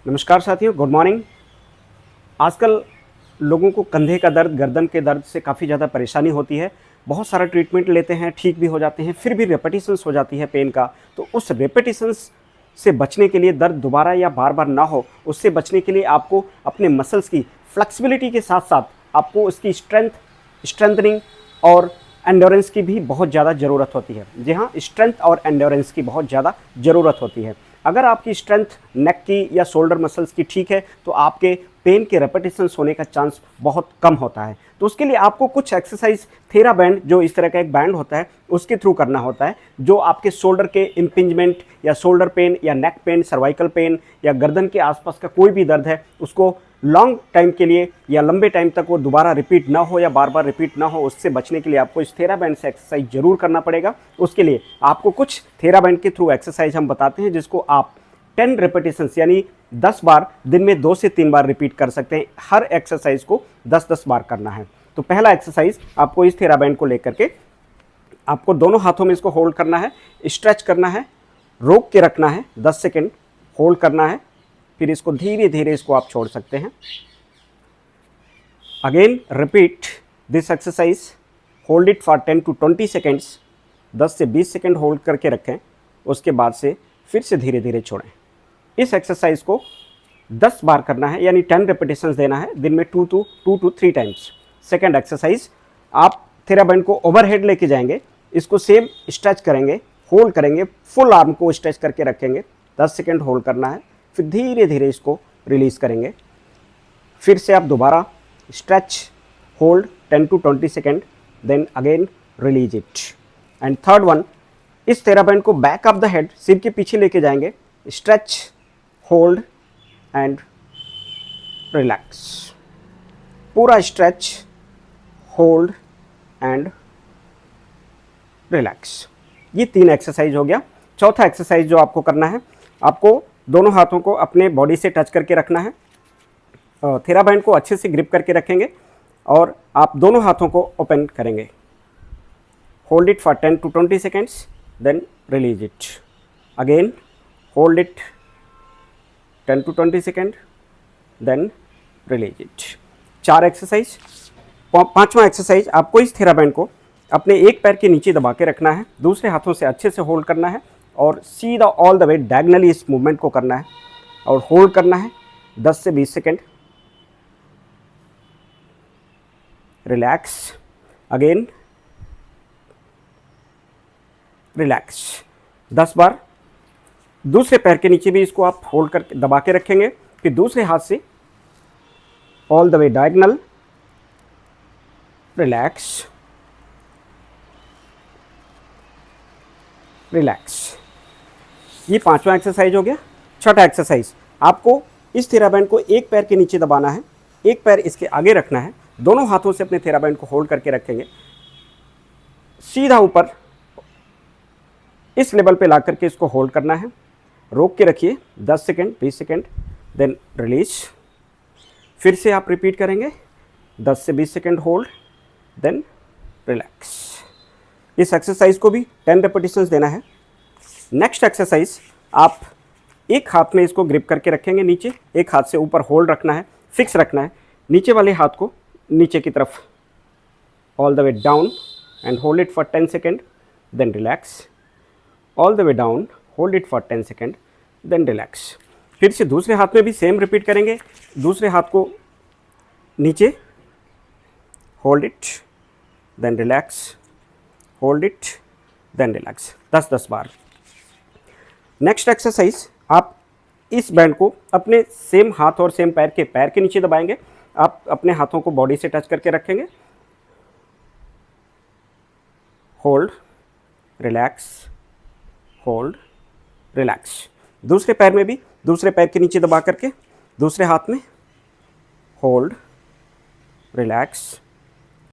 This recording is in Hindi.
नमस्कार साथियों, गुड मॉर्निंग। आजकल लोगों को कंधे का दर्द, गर्दन के दर्द से काफ़ी ज़्यादा परेशानी होती है। बहुत सारा ट्रीटमेंट लेते हैं, ठीक भी हो जाते हैं, फिर भी रेपिटेशंस हो जाती है पेन का। तो उस रेपिटेशंस से बचने के लिए, दर्द दोबारा या बार बार ना हो, उससे बचने के लिए आपको अपने मसल्स की फ्लेक्सिबिलिटी के साथ साथ आपको उसकी स्ट्रेंथनिंग और एंड्योरेंस की भी बहुत ज़्यादा ज़रूरत होती है। जी हाँ, स्ट्रेंथ और एंड्योरेंस की बहुत ज़्यादा ज़रूरत होती है। अगर आपकी स्ट्रेंथ नेक की या शोल्डर मसल्स की ठीक है तो आपके पेन के रेपिटेशंस होने का चांस बहुत कम होता है। तो उसके लिए आपको कुछ एक्सरसाइज थेरा बैंड, जो इस तरह का एक बैंड होता है, उसके थ्रू करना होता है, जो आपके शोल्डर के इम्पिंजमेंट या शोल्डर पेन या नेक पेन, सर्वाइकल पेन या गर्दन के आसपास का कोई भी दर्द है, उसको लॉन्ग टाइम के लिए या लंबे टाइम तक वो दोबारा रिपीट ना हो या बार बार रिपीट ना हो, उससे बचने के लिए आपको इस थेरा बैंड से एक्सरसाइज जरूर करना पड़ेगा। उसके लिए आपको कुछ थेरा बैंड के थ्रू एक्सरसाइज हम बताते हैं, जिसको आप 10 रेपिटेशंस यानी 10 बार दिन में 2 से 3 बार रिपीट कर सकते हैं। हर एक्सरसाइज को 10-10 बार करना है। तो पहला एक्सरसाइज आपको इस थेरा बैंड को लेकर के आपको दोनों हाथों में इसको होल्ड करना है, स्ट्रेच करना है, रोक के रखना है, 10 सेकेंड होल्ड करना है, फिर इसको धीरे धीरे इसको आप छोड़ सकते हैं। Again repeat this exercise, hold it for 10 to 20 seconds, 10 से 20 सेकेंड होल्ड करके रखें, उसके बाद से फिर से धीरे धीरे छोड़ें। इस एक्सरसाइज को 10 बार करना है, यानी 10 रेपिटेशंस देना है दिन में 2 to 3 टाइम्स। सेकेंड एक्सरसाइज, आप थेरा बैंड को ओवरहेड लेके जाएंगे, इसको सेम स्ट्रेच करेंगे, होल्ड करेंगे, फुल आर्म को स्ट्रेच करके रखेंगे, 10 सेकेंड होल्ड करना है, फिर धीरे धीरे इसको रिलीज करेंगे। फिर से आप दोबारा stretch, hold 10 to 20 second, then again release it. And third one, इस थेरा बैंड को बैक ऑफ द हेड, सिर के पीछे लेके जाएंगे, स्ट्रेच, होल्ड एंड रिलैक्स। पूरा स्ट्रेच, होल्ड एंड रिलैक्स। ये 3 एक्सरसाइज हो गया। चौथा एक्सरसाइज जो आपको करना है, आपको दोनों हाथों को अपने बॉडी से टच करके रखना है, थेरा बैंड को अच्छे से ग्रिप करके रखेंगे और आप दोनों हाथों को ओपन करेंगे। Hold it for 10 to 20 seconds, then release it. Again hold it 10 to 20 second, then release it. 4 exercise. पांचवा एक्सरसाइज, आपको इस थेरा बैंड को अपने एक पैर के नीचे दबा के रखना है, दूसरे हाथों से अच्छे से होल्ड करना है और सीधा ऑल द वे डायगनली इस मूवमेंट को करना है और होल्ड करना है 10 से 20 सेकेंड। रिलैक्स, अगेन रिलैक्स, 10 बार। दूसरे पैर के नीचे भी इसको आप होल्ड करके दबा के रखेंगे, फिर दूसरे हाथ से all the way diagonal, relax, relax. ये पांचवा एक्सरसाइज हो गया। छठा एक्सरसाइज, आपको इस थेरा बैंड को एक पैर के नीचे दबाना है, एक पैर इसके आगे रखना है, दोनों हाथों से अपने थेरा बैंड को होल्ड करके रखेंगे, सीधा ऊपर इस लेवल पे ला करके इसको होल्ड करना है, रोक के रखिए 10 सेकेंड, 20 सेकेंड, देन रिलीज। फिर से आप रिपीट करेंगे, 10 से 20 सेकेंड होल्ड, देन रिलैक्स। इस एक्सरसाइज को भी 10 रेपिटेशंस देना है। नेक्स्ट एक्सरसाइज, आप एक हाथ में इसको ग्रिप करके रखेंगे नीचे, एक हाथ से ऊपर होल्ड रखना है, फिक्स रखना है, नीचे वाले हाथ को नीचे की तरफ all the way down and hold it for 10 second, then relax, all the way down, hold it for 10 second, then relax. फिर से दूसरे हाथ में भी सेम रिपीट करेंगे, दूसरे हाथ को नीचे, hold it, then relax, hold it, then relax, 10-10 बार। नेक्स्ट एक्सरसाइज, आप इस बैंड को अपने सेम हाथ और सेम पैर के नीचे दबाएंगे, आप अपने हाथों को बॉडी से टच करके रखेंगे, होल्ड, रिलैक्स, होल्ड, रिलैक्स। दूसरे पैर में भी दूसरे पैर के नीचे दबा करके दूसरे हाथ में होल्ड, रिलैक्स,